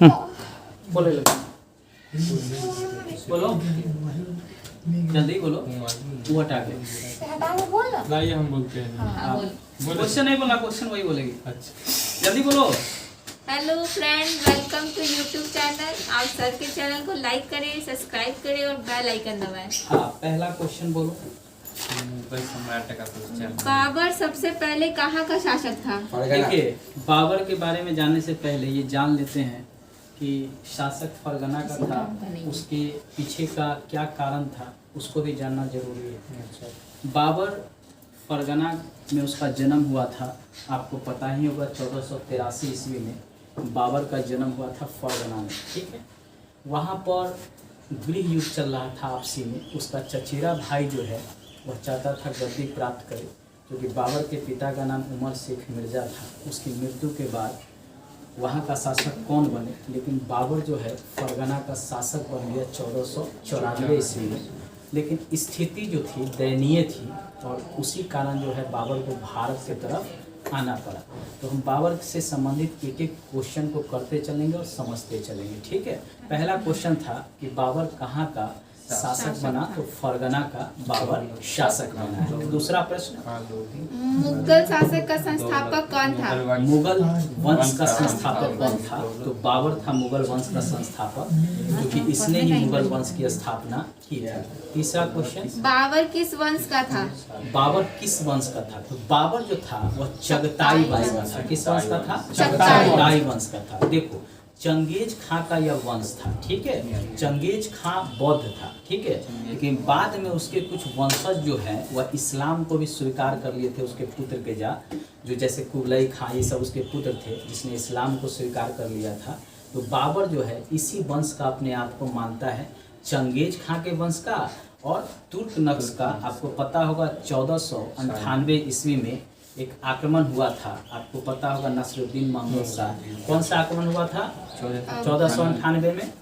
बोले लगे, बोलो जल्दी बोलो, वो हटा के लाइए हम बोलते हैं। क्वेश्चन नहीं बोला, क्वेश्चन वही बोलेगी। अच्छा जल्दी बोलो। Hello friend, welcome to YouTube channel. आप सर के चैनल को लाइक करें, सब्सक्राइब करें और बेल आइकन दबाएं। हाँ, पहला क्वेश्चन बोलो। मुगल सम्राट का क्वेश्चन। बाबर सबसे पहले कहाँ का शासक था? देखिए, बाबर के बारे में जानने से पहले ये जान लेते हैं कि शासक फरगना का था, उसके पीछे का क्या कारण था उसको भी जानना जरूरी है। बाबर फरगना में उसका जन्म हुआ था, आपको पता ही होगा 1483 ईस्वी में बाबर का जन्म हुआ था फरगना में। ठीक है, वहाँ पर गृह युद्ध चल रहा था आपसी में। उसका चचेरा भाई जो है वह चाहता था गद्दी प्राप्त करे, क्योंकि बाबर के पिता का नाम उमर शेख मिर्ज़ा था। उसकी मृत्यु के बाद वहाँ का शासक कौन बने, लेकिन बाबर जो है फरगना का शासक बन गया 1494 ईस्वी में। लेकिन स्थिति जो थी दयनीय थी, और उसी कारण जो है बाबर को भारत की तरफ आना पड़ा। तो हम बाबर से संबंधित एक एक क्वेश्चन को करते चलेंगे और समझते चलेंगे। ठीक है, पहला क्वेश्चन था कि बाबर कहाँ का शासक बना, तो फरगना का बाबर शासक बना है। दूसरा प्रश्न, मुगल शासक का संस्थापक कौन था? मुगल वंश का संस्थापक कौन था, तो बाबर था मुगल वंश का संस्थापक, क्योंकि इसने ही मुगल वंश की स्थापना की थी। तीसरा क्वेश्चन, बाबर किस वंश का था? बाबर किस वंश का था, तो बाबर जो था वह चगताई वंश का था। किस वंश का था? चगताई वंश का था। देखो, चंगेज खां का यह वंश था। ठीक है, चंगेज खां बौद्ध था। ठीक है, लेकिन बाद में उसके कुछ वंशज जो है वह इस्लाम को भी स्वीकार कर लिए थे। उसके पुत्र के जो जैसे कुबलई खां, ये सब उसके पुत्र थे जिसने इस्लाम को स्वीकार कर लिया था। तो बाबर जो है इसी वंश का अपने आप को मानता है, चंगेज खां के वंश का। और तुर्क नक्श का आपको पता होगा 1498 ईस्वी में एक आक्रमण हुआ था, आपको पता होगा नसरुद्दीन महमूद शाह। कौन सा आक्रमण हुआ था? 1498 में,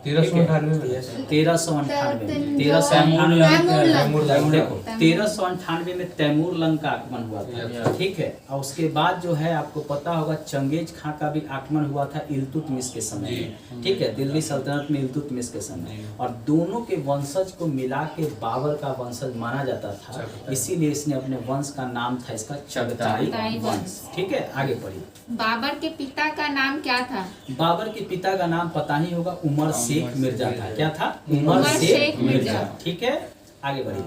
1398 में तैमूर लंग का आक्रमण हुआ था। ठीक है, और उसके बाद जो है आपको पता होगा चंगेज खां का भी आक्रमण हुआ था इल्तुतमिश के समय में। ठीक है, दिल्ली सल्तनत में इल्तुतमिश के समय, और दोनों के वंशज को मिला के बाबर का वंशज माना जाता था। इसीलिए इसने अपने वंश का नाम था इसका चगताई वंश। ठीक है, आगे बढ़िए। बाबर के पिता का नाम क्या था? बाबर के पिता का नाम पता ही होगा, उमर शेख मिर्जा था। क्या था? उमर शेख मिर्जा। ठीक है, आगे बढ़िए।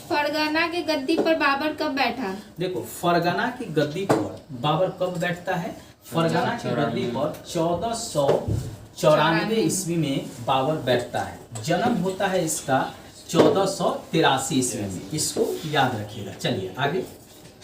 फरगना के गद्दी पर बाबर कब बैठा? देखो, फरगना की गद्दी पर बाबर कब बैठता है? फरगना की गद्दी पर 1494 ईस्वी में बाबर बैठता है। जन्म होता है इसका 1483 ईस्वी में, इसको याद रखिएगा। चलिए आगे।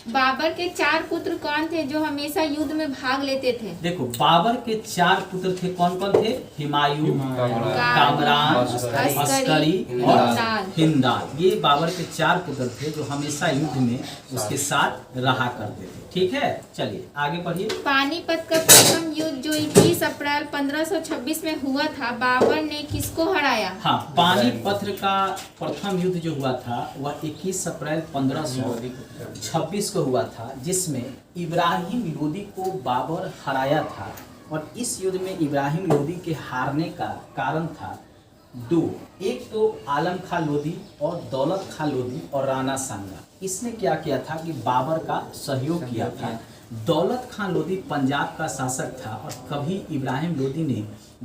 बाबर के 4 पुत्र कौन थे जो हमेशा युद्ध में भाग लेते थे? देखो, बाबर के 4 पुत्र थे। कौन कौन थे? हुमायूं, कामरान, अस्करी और हिंदाल। ये बाबर के 4 पुत्र थे जो हमेशा युद्ध में उसके साथ रहा करते थे। ठीक है, चलिए आगे बढ़िए। पानीपत का प्रथम युद्ध जो 21 अप्रैल 1526 में हुआ था, बाबर ने किसको हराया? हाँ, पानीपत का प्रथम युद्ध जो हुआ था वह 21 अप्रैल 1526 को हुआ था, जिसमें इब्राहिम लोदी को बाबर हराया था। और इस युद्ध में इब्राहिम लोदी के हारने का कारण था 2। एक तो आलम खां लोदी और दौलत खां लोदी और राणा सांगा। इसने क्या किया था कि बाबर का सहयोग किया था। दौलत खां लोदी पंजाब का शासक था, और कभी इब्राहिम लोदी ने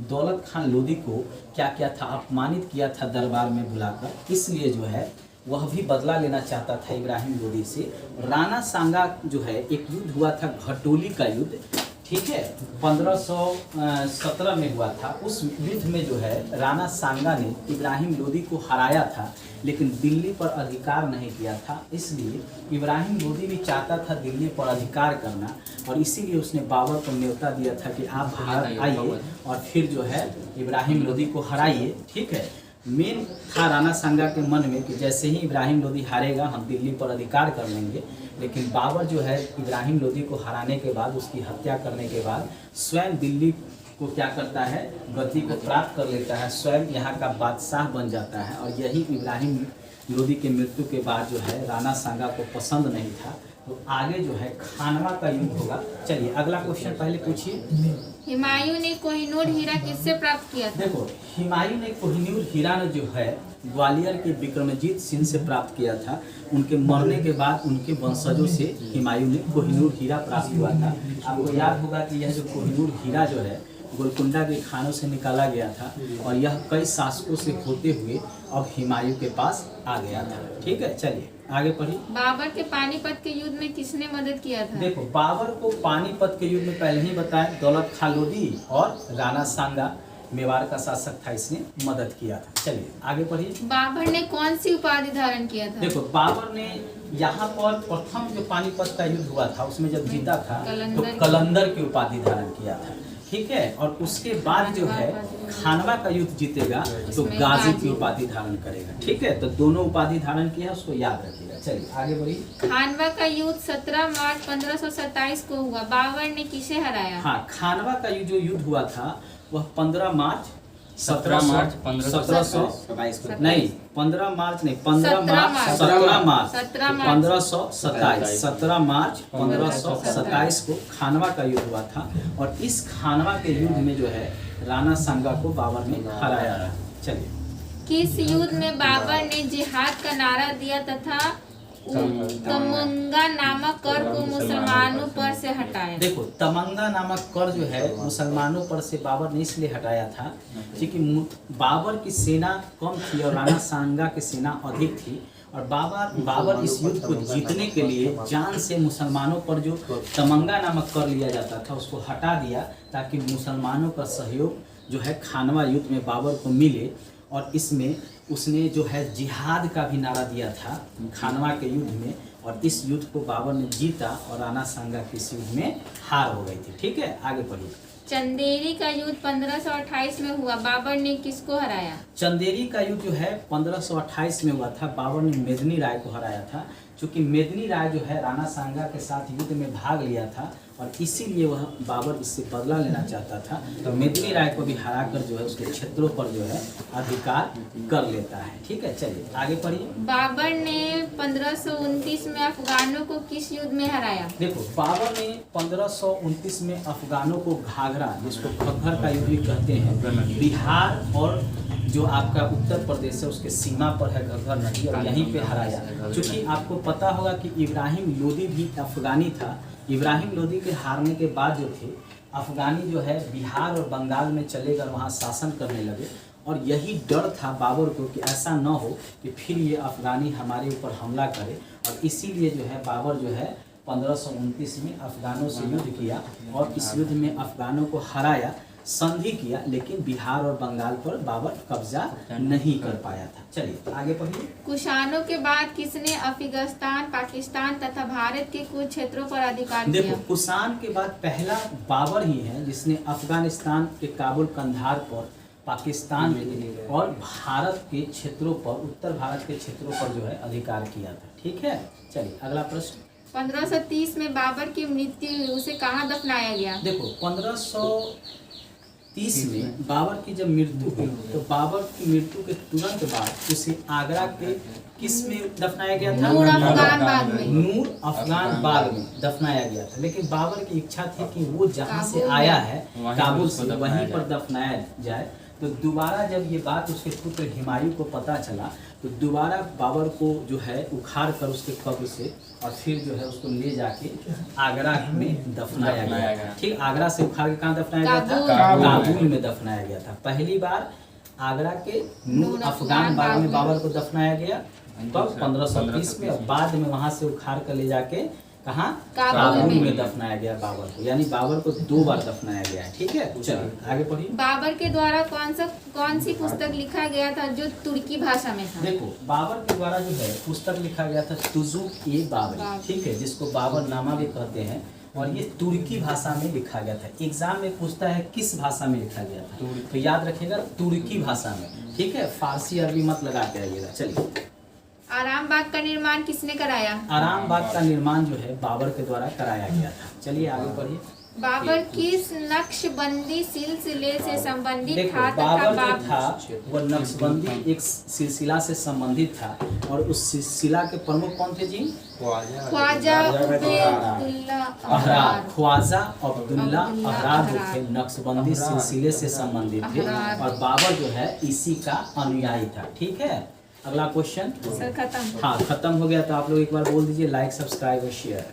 दौलत खां लोदी को क्या किया था? अपमानित किया था दरबार में बुलाकर। इसलिए जो है वह भी बदला लेना चाहता था इब्राहिम लोदी से। राणा सांगा जो है, एक युद्ध हुआ था घटोली का युद्ध। ठीक है, 1517 में हुआ था। उस युद्ध में जो है राणा सांगा ने इब्राहिम लोदी को हराया था, लेकिन दिल्ली पर अधिकार नहीं किया था। इसलिए इब्राहिम लोदी भी चाहता था दिल्ली पर अधिकार करना, और इसीलिए उसने बाबर को न्योता दिया था कि आप भारत आइए और फिर जो है इब्राहिम लोदी को हराइए। ठीक है, मेन था राणा सांगा के मन में कि जैसे ही इब्राहिम लोदी हारेगा हम दिल्ली पर अधिकार कर लेंगे। लेकिन बाबर जो है इब्राहिम लोदी को हराने के बाद, उसकी हत्या करने के बाद स्वयं दिल्ली को क्या करता है? गद्दी को प्राप्त कर लेता है, स्वयं यहाँ का बादशाह बन जाता है। और यही इब्राहिम लोदी के मृत्यु के बाद जो है राणा सांगा को पसंद नहीं था, तो आगे जो है खानवा का युद्ध होगा। चलिए अगला क्वेश्चन पहले पूछिए। हुमायूं ने कोहिनूर हीरा किससे प्राप्त किया था? देखो, हुमायूं ने कोहिनूर हीरा ने जो है ग्वालियर के विक्रमजीत सिंह से प्राप्त किया था। उनके मरने के बाद उनके वंशजों से हुमायूं ने कोहिनूर हीरा प्राप्त हुआ था। आपको याद होगा कि यह जो कोहिनूर हीरा जो है गोलकुंडा के खानों से निकाला गया था और यह कई शासकों से होते हुए अब हुमायूं के पास आ गया था। ठीक है, चलिए आगे पढ़िए। बाबर के पानीपत के युद्ध में किसने मदद किया था? देखो, बाबर को पानीपत के युद्ध में पहले ही बताया दौलत खान लोदी और राणा सांगा मेवाड़ का शासक था, इसने मदद किया था। चलिए आगे पढ़िए। बाबर ने कौन सी उपाधि धारण किया था? देखो, बाबर ने यहाँ पर प्रथम जो पानीपत का युद्ध हुआ था उसमें जब जीता था तो कलंदर की उपाधि धारण किया था। ठीक है, और उसके बाद जो है खानवा का युद्ध जीतेगा तो गाजी की उपाधि धारण करेगा। ठीक है, तो दोनों उपाधि धारण किया, उसको याद रखिएगा। चलिए आगे बढ़िए। खानवा का युद्ध 17 मार्च 1527 को हुआ। बाबर ने किसे हराया? हाँ, खानवा का जो युद्ध हुआ था वह 15 मार्च 17 मार्च 1527 नहीं 15 मार्च नहीं 15 मार्च 17 मार्च 1527 17 मार्च 1527 को खानवा का युद्ध हुआ था और इस खानवा के युद्ध में जो है राणा सांगा को बाबर ने हराया था। चलिए, किस युद्ध में बाबर ने जिहाद का नारा दिया तथा तमंगा नामक कर को मुसलमानों पर से हटाया? देखो, तमंगा नामक कर जो है मुसलमानों पर से बाबर ने इसलिए हटाया था क्योंकि बाबर की सेना कम थी और राणा सांगा की सेना अधिक थी और बाबर इस युद्ध को जीतने के लिए जान से मुसलमानों पर जो तमंगा नामक कर लिया जाता था उसको हटा दिया ताकि मुसलमानों का सहयोग जो है खानवा युद्ध में बाबर को मिले। और इसमें उसने जो है जिहाद का भी नारा दिया था खानवा के युद्ध में और इस युद्ध को बाबर ने जीता और राणा सांगा की इस युद्ध में हार हो गई थी। ठीक है, आगे पढ़िए। चंदेरी का युद्ध 1528 में हुआ। बाबर ने किसको हराया? चंदेरी का युद्ध जो है 1528 में हुआ था। बाबर ने मेदिनी राय को हराया था क्योंकि मेदिनी राय जो है राणा सांगा के साथ युद्ध में भाग लिया था और इसीलिए वह बाबर इससे बदला लेना चाहता था। तो मेदिनी राय को भी हराकर जो है उसके क्षेत्रों पर जो है अधिकार कर लेता है। ठीक है, चलिए आगे पढ़िए। बाबर ने 1529 में अफगानों को किस युद्ध में हराया? देखो, बाबर ने 1529 में अफगानों को घाघरा, जिसको घग्घर का युद्ध भी कहते हैं, बिहार और जो आपका उत्तर प्रदेश है उसके सीमा पर है घग्घर नदी और यहीं पे हराया। क्योंकि आपको पता होगा कि इब्राहिम लोदी भी अफगानी था। इब्राहिम लोदी के हारने के बाद जो थे अफगानी जो है बिहार और बंगाल में चले गए, वहाँ शासन करने लगे और यही डर था बाबर को कि ऐसा न हो कि फिर ये अफगानी हमारे ऊपर हमला करे और इसीलिए जो है बाबर जो है 1529 में अफगानों से युद्ध किया और इस युद्ध में अफगानों को हराया, संधि किया, लेकिन बिहार और बंगाल पर बाबर कब्जा नहीं कर पाया था। चलिए आगे पढ़िए। कुषाणों के बाद किसने अफगानिस्तान, पाकिस्तान तथा भारत के कुछ क्षेत्रों पर अधिकार किया? देखो, कुषाण के बाद पहला बाबर ही है जिसने अफगानिस्तान के काबुल, कंधार पर, पाकिस्तान के और भारत के क्षेत्रों पर, उत्तर भारत के क्षेत्रों पर जो है अधिकार किया था। ठीक है, चलिए अगला प्रश्न। 1530 में बाबर की मृत्यु हुई, उसे कहाँ दफनाया गया? देखो, 1530 में बाबर की जब मृत्यु हुई तो बाबर की मृत्यु के तुरंत बाद उसे आगरा के किस में दफनाया गया था? नूर अफगान बाग में। नूर अफगान बाग में दफनाया गया था। लेकिन बाबर की इच्छा थी कि वो जहाँ से आया है काबुल से वहीं पर दफनाया जाए। तो दोबारा जब ये बात उसके पुत्र हुमायूं को पता चला तो दोबारा बाबर को जो है उखाड़ कर उसके कब्र से और फिर जो है उसको ले जाके आगरा में दफनाया गया। ठीक, आगरा से उखाड़ के कहाँ दफनाया गया था? काबुल में दफनाया गया था। पहली बार आगरा के नूर अफगान बाग में बाबर को दफनाया गया तो 1530 में, और बाद में वहाँ से उखाड़ कर ले जाके कहाँ? काबुल में दफनाया गया बाबर को। यानी बाबर को 2 बार दफनाया गया है। ठीक है, चलिए आगे पढ़िए। बाबर के द्वारा कौन सी पुस्तक लिखा गया था जो तुर्की भाषा में था? देखो, बाबर के द्वारा जो है पुस्तक लिखा गया था तुज़ुक-ए-बाबरी। ठीक है, जिसको बाबरनामा भी कहते हैं और ये तुर्की भाषा में लिखा गया था। एग्जाम में पूछता है किस भाषा में लिखा गया था, तो याद रखिएगा तुर्की भाषा में। ठीक है, फारसी अरबी मत लगा के आइएगा। चलिए, आराम बाग का निर्माण किसने कराया? आराम बाग का निर्माण जो है बाबर के द्वारा कराया गया था। चलिए आगे पढ़िए। बाबर किस नक्शबंदी सिलसिले से संबंधित देखो था तथा बाबर जो बाबर था वह नक्शबंदी एक सिलसिला से संबंधित था और उस सिलसिला के प्रमुख कौन थे जी? ख्वाजा अब्दुल्ला अहरार। ख्वाजा अब्दुल्ला अहरार जो थे नक्शबंदी सिलसिले से संबंधित थे और बाबर जो है इसी का अनुयायी था। ठीक है, अगला क्वेश्चन। सर खत्म। हाँ खत्म हो गया, तो आप लोग एक बार बोल दीजिए लाइक सब्सक्राइब और शेयर।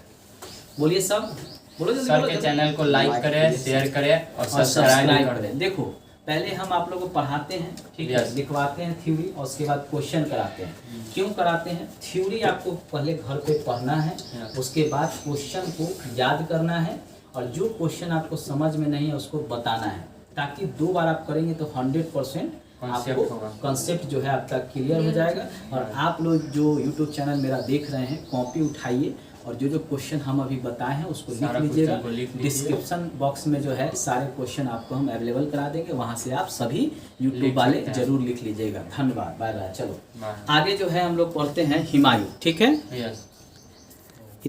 बोलिए सब, बोलो जल्दी, सर बोलो के जल्दी। चैनल को लाइक करें, शेयर करें और और सब्सक्राइब सब्सक्राइब कर कर दें। दें। देखो पहले हम आप लोगों को पढ़ाते हैं, ठीक है, Yes. लिखवाते हैं थ्योरी और उसके बाद क्वेश्चन कराते हैं। क्यों कराते हैं? थ्योरी आपको पहले घर पे पढ़ना है, Yes. उसके बाद क्वेश्चन को याद करना है और जो क्वेश्चन आपको समझ में नहीं है उसको बताना है, ताकि 2 बार आप करेंगे तो 100% Concept आपको होगा। कंसेप्ट जो है आपका क्लियर हो जाएगा। और आप लोग जो यूट्यूब चैनल मेरा देख रहे हैं, कॉपी उठाइए और जो जो क्वेश्चन हम अभी बताए हैं उसको लिख सारा लीजिएगा। क्वेश्चन को लिख लीजिए। डिस्क्रिप्शन बॉक्स में जो है सारे क्वेश्चन आपको हम अवेलेबल करा देंगे, वहां से आप सभी यूट्यूब लिख वाले सकते हैं। जरूर लिख लीजिएगा। धन्यवाद, बाय बाय। चलो बाय। आगे जो है हम लोग पढ़ते हैं हुमायूं। ठीक है, यस।